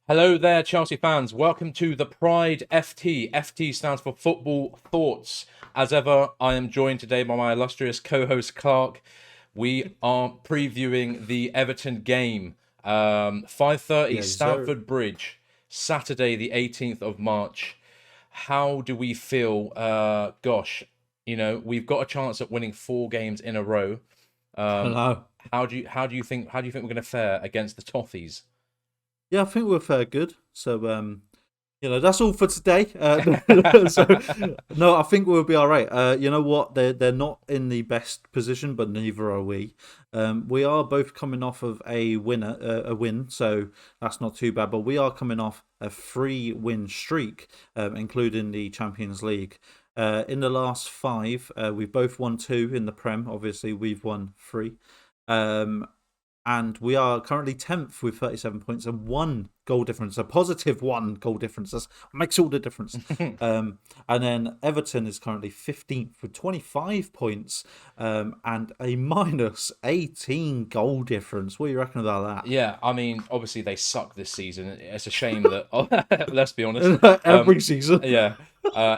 Hello there, Chelsea fans. Welcome to the Pride FT. FT stands for Football Thoughts. As ever, I am joined today by my illustrious co-host Clark. We are previewing the Everton game. 5:30 Yes, sir. Stamford Bridge, Saturday the 18th of March. How do we feel? We've got a chance at winning 4 games in a row. Um, Hello. how do you think we're going to fare against the Toffees? Yeah, I think we're fair good. So, that's all for today. So, no, I think we'll be all right. You know what? They're not in the best position, but neither are we. We are both coming off of a win, so that's not too bad. But we are coming off a 3-win streak, including the Champions League. In the last 5, we've both won 2 in the Prem. Obviously, we've won 3. Um, and we are currently 10th with 37 points and 1 goal difference, a positive 1 goal difference. That makes all the difference. And then Everton is currently 15th with 25 points and a minus 18 goal difference. What do you reckon about Yeah, I mean, obviously they suck this season. It's a shame that, let's be honest. that? Every season. Yeah,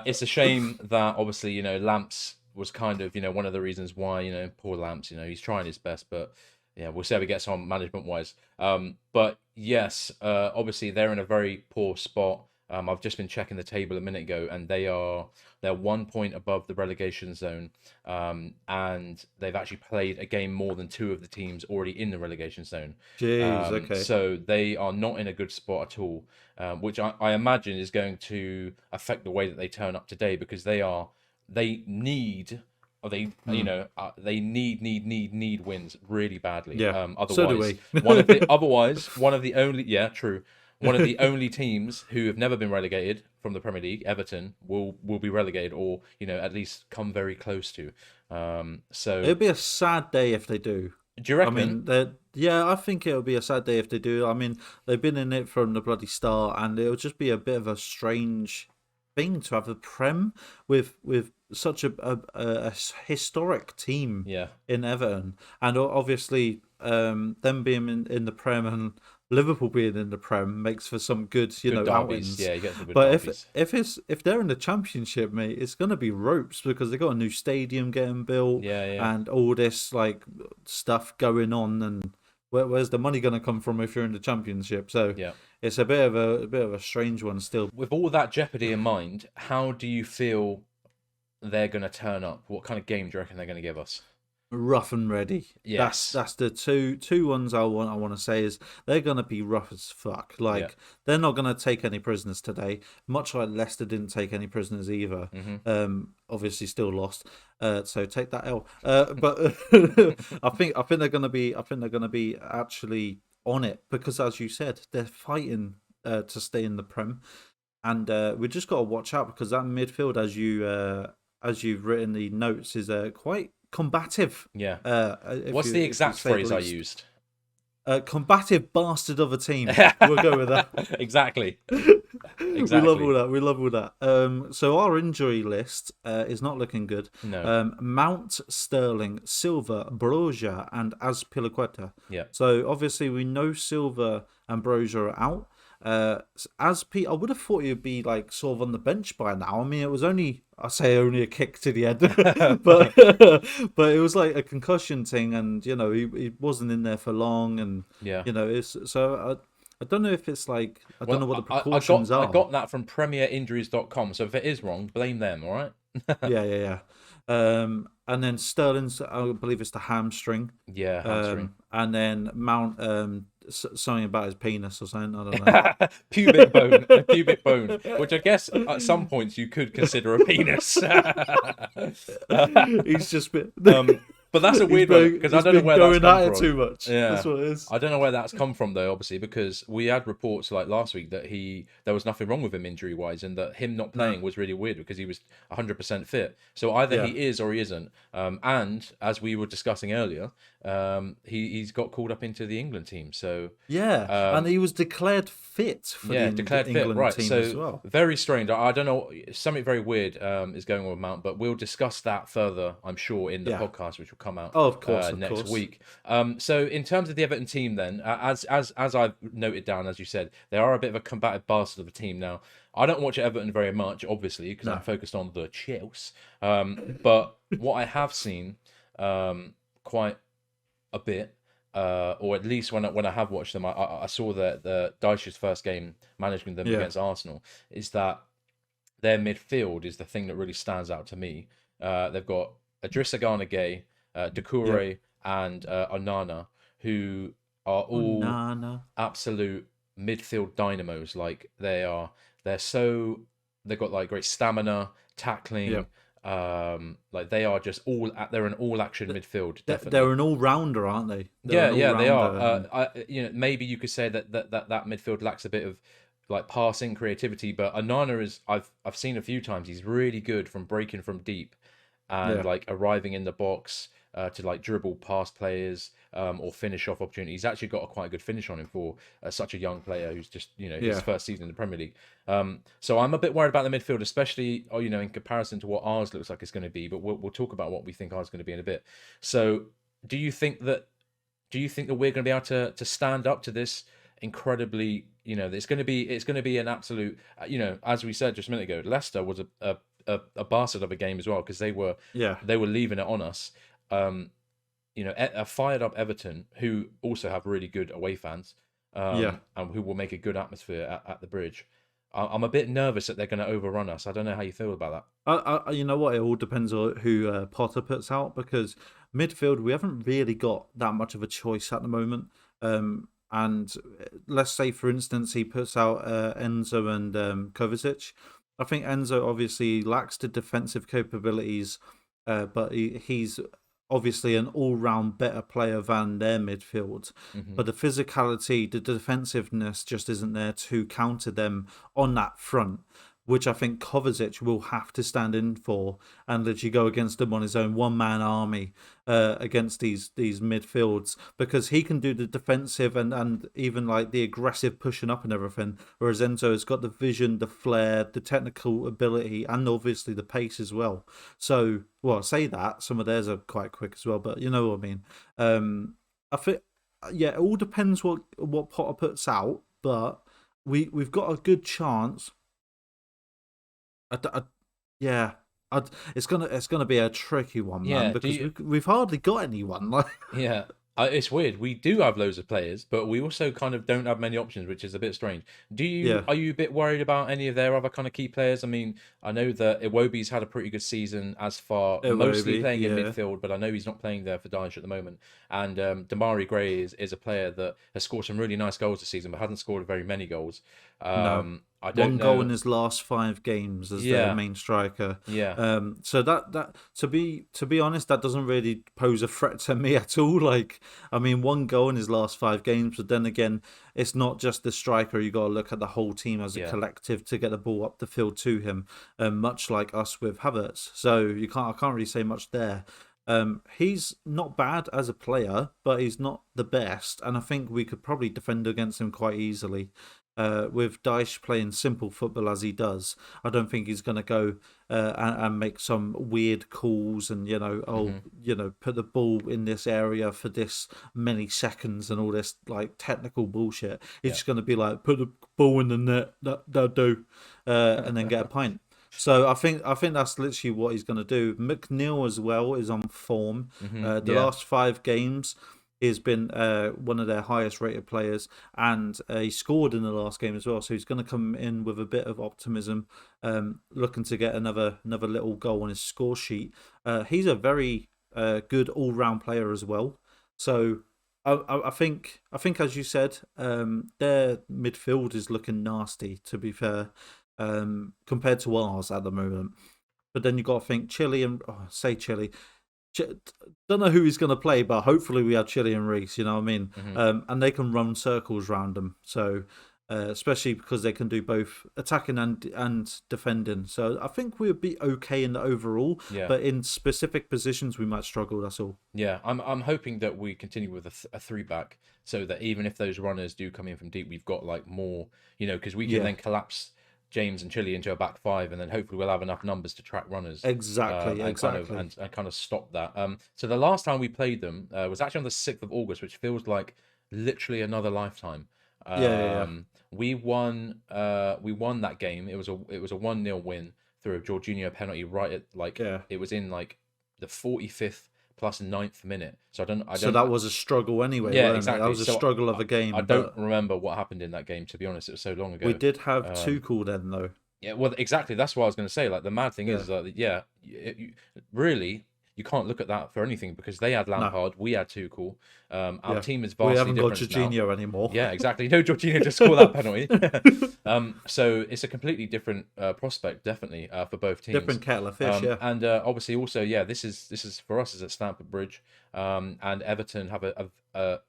it's a shame that obviously, Lamps was kind of, one of the reasons why, poor Lamps, he's trying his best, but yeah, we'll see how he gets on management wise. But yes, obviously they're in a very poor spot. I've just been checking the table a minute ago, and they're 1 point above the relegation zone, and they've actually played a game more than 2 of the teams already in the relegation zone. Jeez, okay. So they are not in a good spot at all, which I imagine is going to affect the way that they turn up today because they need. Or they need wins really badly. Yeah, so do Otherwise, we. one of the only true, one of the only teams who have never been relegated from the Premier League, Everton, will be relegated or at least come very close to. So It'd be a sad day if they do. do you I mean, reckon? yeah, I think it'll be a sad day if they do. I mean, they've been in it from the bloody start, and it'll just be a bit of a strange thing to have the Prem with such a historic team Yeah, in Everton, and obviously them being in the Prem and Liverpool being in the Prem makes for some good, good derbies. outings. Yeah, you get some good But derbies. if they're in the Championship, mate, it's gonna be ropes because they got a new stadium getting built Yeah, yeah, and all this like stuff going on, and where's the money gonna come from if you're in the Championship? So yeah. it's a bit of a strange one still. With all that jeopardy in mind, how do you feel they're going to turn up? What kind of game do you reckon they're going to give us? Rough and ready. That's Yes. that's the two ones I want to say is they're gonna be rough as fuck. Yeah. Like they're not gonna take any prisoners today. Much like Leicester didn't take any prisoners either. Hmm. Obviously still lost. So take that L. But I think they're gonna be actually on it because as you said, they're fighting to stay in the Prem, and we just got to watch out because that midfield, as you've written the notes, is quite combative. Yeah. If What's you the if you exact say the phrase I least. used? Combative bastard of a team. We'll go with that. Exactly. We love all Exactly. that. We love all that. So our injury list is not looking good. No. Mount, Sterling, Silva, Broja, and Azpilicueta. Yeah. So obviously we know Silva and Broja are out. As Pete, I would have thought he'd be like sort of on the bench by now. I mean, it was only a kick to the head, but but it was like a concussion thing, and he wasn't in there for long, and Yeah. it's so I don't know if it's like I don't know Well, what the I got precautions I are. got that from premierinjuries.com. So if it is wrong, blame them, all right? Yeah, yeah, yeah. And then Sterling's, I believe it's the hamstring. Yeah, hamstring. And then Mount, something about his penis or something. I don't know. Pubic bone, a pubic bone, which I guess at some points you could consider a penis. He's just been, But that's a he's weird one been, because I he's don't know been where that's going come at it from. too much. Yeah, That's what it is. I don't know where that's come from though, obviously, because we had reports like last week that there was nothing wrong with him injury wise, and that him not No. playing was really weird because he was 100% fit. So either Yeah. he is or he isn't. And as we were discussing earlier, he's got called up into the England team. So Yeah. And he was declared fit for the yeah, declared fit. England Right. team as So well. very strange. I don't know. Something very weird is going on with Mount, but we'll discuss that further, I'm sure, in the Yeah. podcast, which come out Oh, of course, of next course. week. So in terms of the Everton team, then as I've noted down, as you said, they are a bit of a combative bastard of a team. Now, I don't watch Everton very much, obviously, because I'm No. focused on the Chelsea. But what I have seen quite a bit, or at least when I have watched them, I saw the Dyche's first game managing them Yeah. against Arsenal. Is that their midfield is the thing that really stands out to me. They've got Idrissa Gana Gay, Yeah. Doucouré, and Onana, who are Oh, all Nana. absolute midfield dynamos. Like they're so they've got like great stamina, Yeah. tackling. Like they are just they're an all action midfield, They're definitely. an all rounder, aren't they? They're Yeah, an all yeah, they are. rounder, and Maybe you could say that midfield lacks a bit of like passing creativity, but Anana is. I've seen a few times. He's really good from breaking from deep and yeah, like arriving in the box to like dribble past players or finish off opportunities. He's actually got a quite good finish on him for such a young player who's just his yeah, first season in the Premier League. So I'm a bit worried about the midfield, especially in comparison to what ours looks like it's going to be. But we'll talk about what we think ours is going to be in a bit. So do you think that we're going to be able to stand up to this incredibly? It's going to be an absolute. As we said just a minute ago, Leicester was a bastard of a game as well because yeah, they were leaving it on us. Um, a fired up Everton who also have really good away fans, yeah. and who will make a good atmosphere at the bridge. I'm a bit nervous that they're going to overrun us. I don't know how you feel about that. You know what? It all depends on who Potter puts out because midfield we haven't really got that much of a choice at the moment. And let's say, for instance, he puts out Enzo and Kovacic. I think Enzo obviously lacks the defensive capabilities, but he's obviously an all-round better player than their midfield. Hmm. But the physicality, the defensiveness just isn't there to counter them on that front, which I think Kovacic will have to stand in for and literally go against them on his own one-man army against these midfields, because he can do the defensive and even like the aggressive pushing up and everything, whereas Enzo has got the vision, the flair, the technical ability, and obviously the pace as well. So, well, I say that some of theirs are quite quick as well, but you know what I mean. I think, yeah, it all depends what Potter puts out, but we've got a good chance. I, yeah, it's gonna be a tricky one, man, Yeah. Do because you? we've hardly got anyone. Like, Yeah, it's weird. We do have loads of players, but we also kind of don't have many options, which is a bit strange. yeah, Are you a bit worried about any of their other kind of key players? I mean, I know that Iwobi's had a pretty good season as far, it will mostly be. playing in Yeah, midfield, but I know he's not playing there for Dyche at the moment. And Damari Gray is a player that has scored some really nice goals this season, but hasn't scored very many goals. no, I don't one goal in know. his last 5 games as their Yeah, main striker. yeah, So that to be honest, that doesn't really pose a threat to me at all. Like, I mean, one goal in his last 5 games, but then again, it's not just the striker. You got to look at the whole team as a yeah, collective to get the ball up the field to him. Much like us with Havertz. So I can't really say much there. He's not bad as a player, but he's not the best, and I think we could probably defend against him quite easily. With Dyche playing simple football as he does, I don't think he's going to go and make some weird calls and hmm, put the ball in this area for this many seconds and all this like technical bullshit. He's yeah. just going to be like, put the ball in the net, that'll do, and then get a pint. So I think that's literally what he's going to do. McNeil as well is on form. Hmm, The yeah, last 5 games, he's been one of their highest rated players, and he scored in the last game as well. So he's going to come in with a bit of optimism, looking to get another little goal on his score sheet. He's a very good all round player as well. So. I think, as you said, their midfield is looking nasty. To be fair, compared to ours at the moment. But then you got to think Chile and say Chile. Ch- don't know who he's going to play, but hopefully we have Chile and Reese. You know what I mean? hmm, And they can run circles around them. So especially because they can do both attacking and defending. So I think we'll be okay in the overall, yeah. but in specific positions we might struggle. That's all. Yeah, I'm hoping that we continue with a three back, so that even if those runners do come in from deep, we've got like more, because we can Yeah, then collapse. James and Chile into a back five, and then hopefully we'll have enough numbers to track runners. Exactly, And kind of exactly. and kind of stop that. So the last time we played them was actually on the 6th of August, which feels like literally another lifetime. Yeah, yeah, yeah. We won that game. It was a 1-0 win through a Jorginho penalty right at like Yeah. it was in like the 45th plus ninth minute. So I So don't that was a struggle anyway, yeah, weren't it? That exactly. was a So struggle of I, a I game, don't but remember what happened in that game, to be honest. It was so long we ago. did have Um, Tuchel then, though. yeah, well, exactly. That's what I was going to say. Like the mad thing Yeah. is, yeah, really, you can't look at that for anything because they had No. Lampard, we had Tuchel. Our Yeah. team is We vastly haven't got different now. Jorginho anymore. Yeah, exactly. No, Jorginho just scored that penalty. So it's a completely different prospect, definitely, for both teams. Different kettle of fish, yeah. And obviously, also, yeah, this is for us is at Stamford Bridge, and Everton have a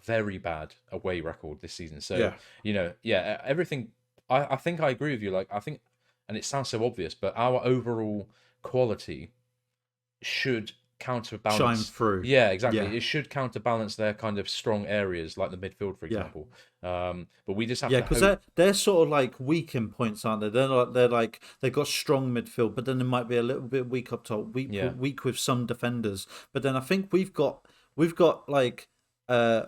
very bad away record this season. So Yeah. yeah, everything. I think I agree with you. Like I think, and it sounds so obvious, but our overall quality should Shine counterbalance. through. Yeah, exactly. Yeah. It should counterbalance their kind of strong areas, like the midfield, for Yeah. example. But we just have Yeah, to because hope. they're sort of like weak in points, aren't they? They're like they've got strong midfield, but then it might be a little bit weak up top, Yeah, weak with some defenders. But then I think we've got like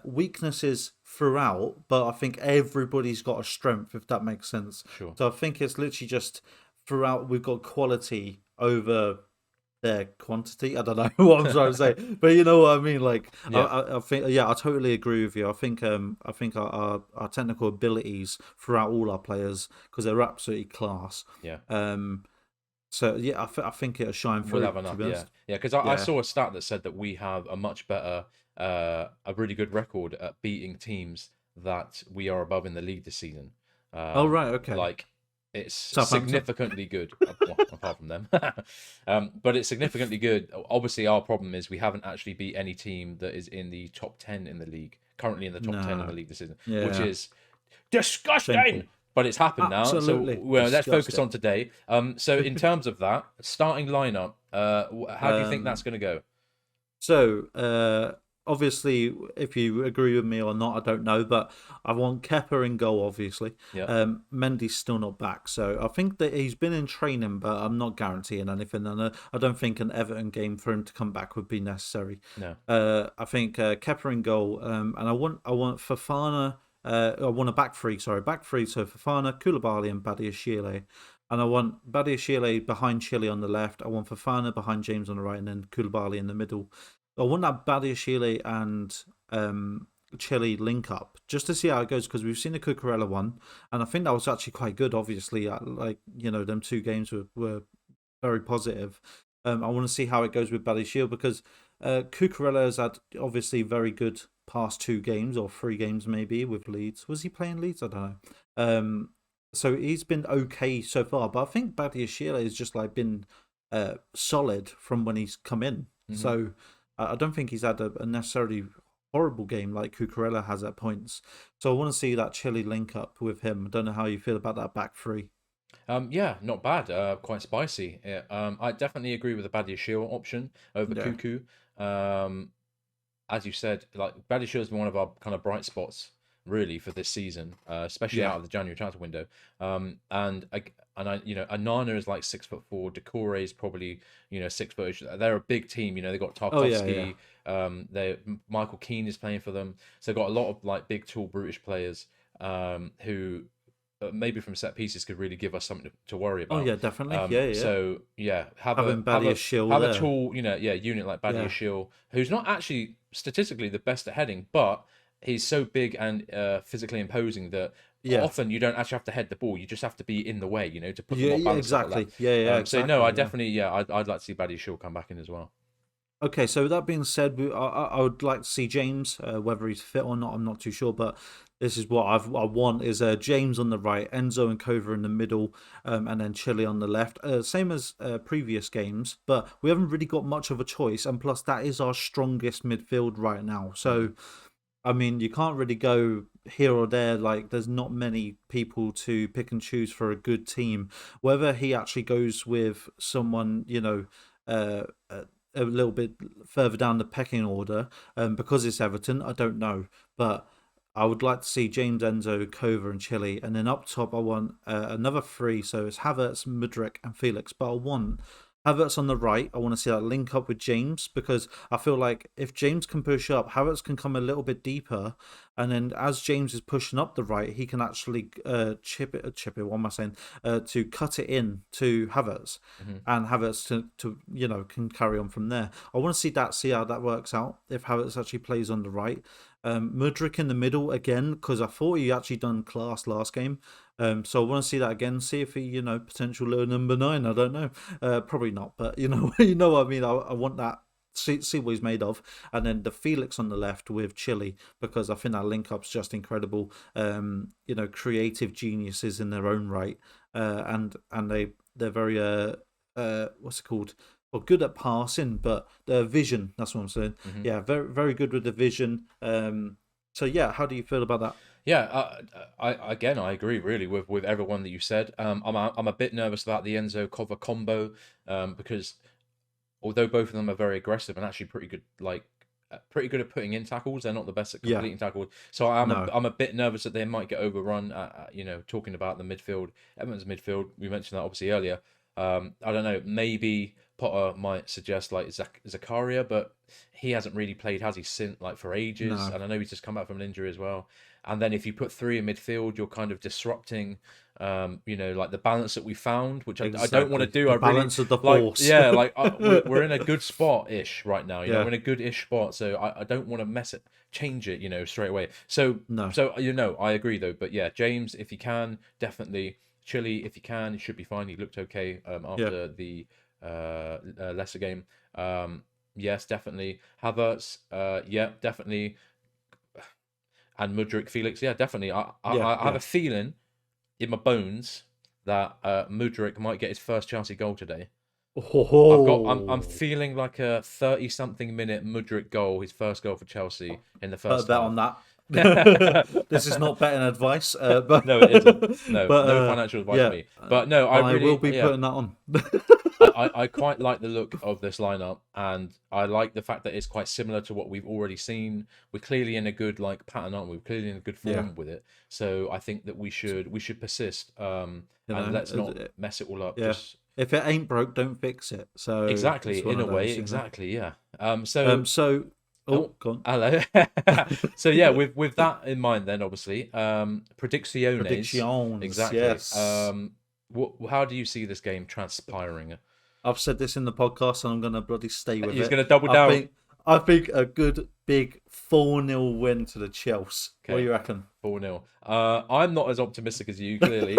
weaknesses throughout, but I think everybody's got a strength, if that makes sense. sure. So I think it's literally just throughout we've got quality over their quantity. I don't know what I'm trying to say, but you know what I mean. Like, Yeah, I think, yeah, I totally agree with you. I think our technical abilities throughout all our players, because they're absolutely class. yeah. Um, so yeah, I think it'll shine We'll through. have To enough. be Yeah, honest, yeah. Because I yeah. saw a stat that said that we have a much better, a really good record at beating teams that we are above in the league this season. Oh Um, right, okay. like it's Southampton. significantly good, well, apart from them. But it's significantly good. Obviously, our problem is we haven't actually beat any team that is in the top 10 in the league. Currently in the top 10 in the No, league this season, which yeah, is disgusting. shameful. But it's happened now, so Absolutely let's focus disgusting. on today. So in terms of that starting lineup, how do you think that's Um, going to go? So, obviously, if you agree with me or not, I don't know, but I want Kepa in goal, obviously. Yeah, Mendy's still not back, so I think that he's been in training, but I'm not guaranteeing anything, and I don't think an Everton game for him to come back would be necessary. no, I think Kepa in goal, and I want Fafana. I want a back three, sorry, back three. So Fafana, Koulibaly, and Badiashile. And I want Badiashile behind Chile on the left. I want Fafana behind James on the right, and then Koulibaly in the middle. I want that Badiashile and Chile link up just to see how it goes, because we've seen the Cucurella one, and I think that was actually quite good. Obviously, like them two games were very positive. I want to see how it goes with Badiashile, because Cucurella has had obviously very good past two games or three games maybe with Leeds. Was he playing Leeds? I don't know. So he's been okay so far, but I think Badiashile has just like been solid from when he's come in. hmm So I don't think he's had a necessarily horrible game like Cucurella has at points. So I want to see that Chile link up with him. I don't know how you feel about that back three. yeah, not bad. Quite spicy. Yeah, I definitely agree with the Badiashile option over Yeah, Cuckoo. Um, as you said, like Badiashile has been one of our kind of bright spots really for this season, especially yeah, out of the January transfer window. Anana is like 6'4". Decore is probably 6 foot. They're a big team. They got oh yeah, yeah, Tarkovsky. They Michael Keane is playing for them. So they've got a lot of like big, tall, brutish players who maybe from set pieces could really give us something to worry oh about. yeah, definitely, yeah, yeah. So yeah, Having Badiashile have a there, tall, yeah, unit like yeah, Badiashile, who's not actually statistically the best at heading, but he's so big and physically imposing that yeah, often you don't actually have to head the ball. You just have to be in the way, to put them yeah, off yeah, balance stuff like that. exactly, yeah, yeah, So no, I exactly, yeah. definitely, yeah, I'd like to see Badiashile come back in as well. Okay, so that being said, I would like to see James. Whether he's fit or not, I'm not too sure. But this is what I want is James on the right, Enzo and Kova in the middle, and then Chile on the left. Same as previous games, but we haven't really got much of a choice. And plus, that is our strongest midfield right now. Mm. So I mean, you can't really go here or there. Like, there's not many people to pick and choose for a good team. Whether he actually goes with someone, a little bit further down the pecking order, because it's Everton, I don't know. But I would like to see James, Enzo, Kova, and Chile, and then up top I want another three. So it's Havertz, Mudryk, and Felix. But I want Havertz on the right. I want to see that link up with James because I feel like if James can push up, Havertz can come a little bit deeper, and then as James is pushing up the right, he can actually chip it. What am I saying? To cut it in to Havertz, and Havertz to can carry on from there. I want to see how that works out if Havertz actually plays on the right. Mudryk in the middle again because I thought he actually done class last game. So I want to see that again. See if he, potential little number 9. I don't know. Probably not, but you know what I mean. I want that. See what he's made of, and then the Felix on the left with Chile because I think that link up's just incredible. Creative geniuses in their own right, and they're very what's it called? Well, good at passing, but their vision. That's what I'm saying. Yeah, very very good with the vision. So yeah, how do you feel about that? Yeah, I agree really with everyone that you said. I'm a bit nervous about the Enzo Kova combo because although both of them are very aggressive and actually pretty good, pretty good at putting in tackles, they're not the best at completing tackles. So I'm a bit nervous that they might get overrun. Talking about the midfield, Everton's midfield, we mentioned that obviously earlier. I don't know, maybe Potter might suggest like Zakaria, but he hasn't really played, has he, since for ages? No. And I know he's just come back from an injury as well. And then if you put 3 in midfield, you're kind of disrupting, the balance that we found, which I don't want to do. The balance of the force. We're in a good spot-ish right now. We're in a good-ish spot, so I don't want to change it, straight away. So no. So I agree though. But yeah, James, if you can, definitely. Chile, if you can, he should be fine. He looked okay after the Leicester game. Yes, definitely. Havertz, yeah, definitely. And Mudryk, Felix, yeah, definitely. I have a feeling in my bones that Mudryk might get his first Chelsea goal today. I'm feeling like a 30-something minute Mudryk goal, his first goal for Chelsea in the first bet half. on that. This is not betting advice, but no, it isn't. No, no financial advice for me. But no, I really will be putting that on. I quite like the look of this lineup, and I like the fact that it's quite similar to what we've already seen. We're clearly in a good pattern, aren't we? We're clearly in a good form with it. So I think that we should persist, and let's not mess it all up. Yeah. If it ain't broke, don't fix it. So exactly, in a way, exactly, yeah. Oh, go on. Hello. So yeah, with that in mind, then obviously, predicciones. Exactly. Yes. How do you see this game transpiring? I've said this in the podcast, and I'm going to bloody stay with it. He's going to double down. I think a good big 4-0 win to the Chelsea. Okay. What do you reckon? 4-0. I'm not as optimistic as you, clearly.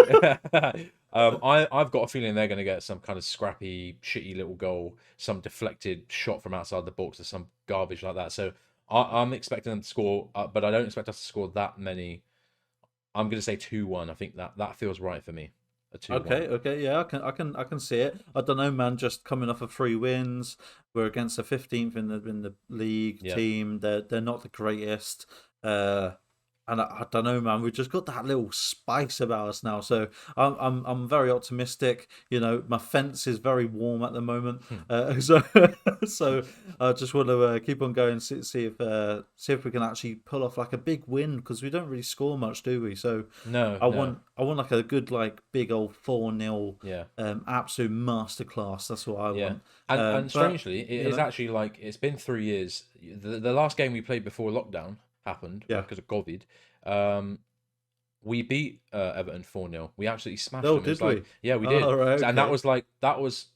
I've got a feeling they're going to get some kind of scrappy, shitty little goal, some deflected shot from outside the box, or some garbage like that. So I'm expecting them to score, but I don't expect us to score that many. I'm going to say 2-1. I think that feels right for me. Okay, yeah, I can see it. I don't know, man. Just coming off of 3 wins, we're against the 15th in the league team. They're not the greatest, and I don't know, man. We've just got that little spice about us now. So I'm very optimistic. My fence is very warm at the moment. So I just want to keep on going. See if we can actually pull off a big win because we don't really score much, do we? So I want a good big old 4-0. Absolute masterclass. That's what I want. And strangely, it is actually it's been 3 years. The last game we played before lockdown happened because of COVID. We beat Everton 4-0. We absolutely smashed them. Did we? Yeah, we did. Right, okay. And that was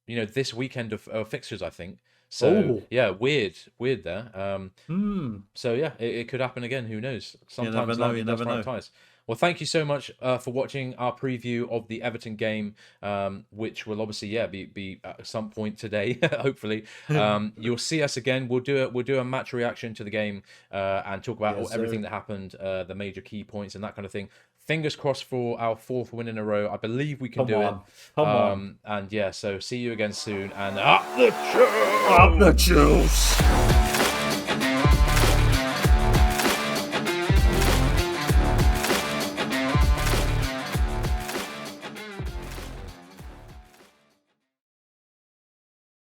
this weekend of fixtures, I think. So yeah, weird there. So yeah, it could happen again. Who knows? Sometimes you never know. Ties. Well, thank you so much for watching our preview of the Everton game, which will obviously be at some point today, hopefully. You'll see us again. We'll do a match reaction to the game and talk about everything that happened, the major key points and that kind of thing. Fingers crossed for our 4th win in a row. I believe we can do it. Come on. And yeah, so see you again soon. And up the juice! Up the juice!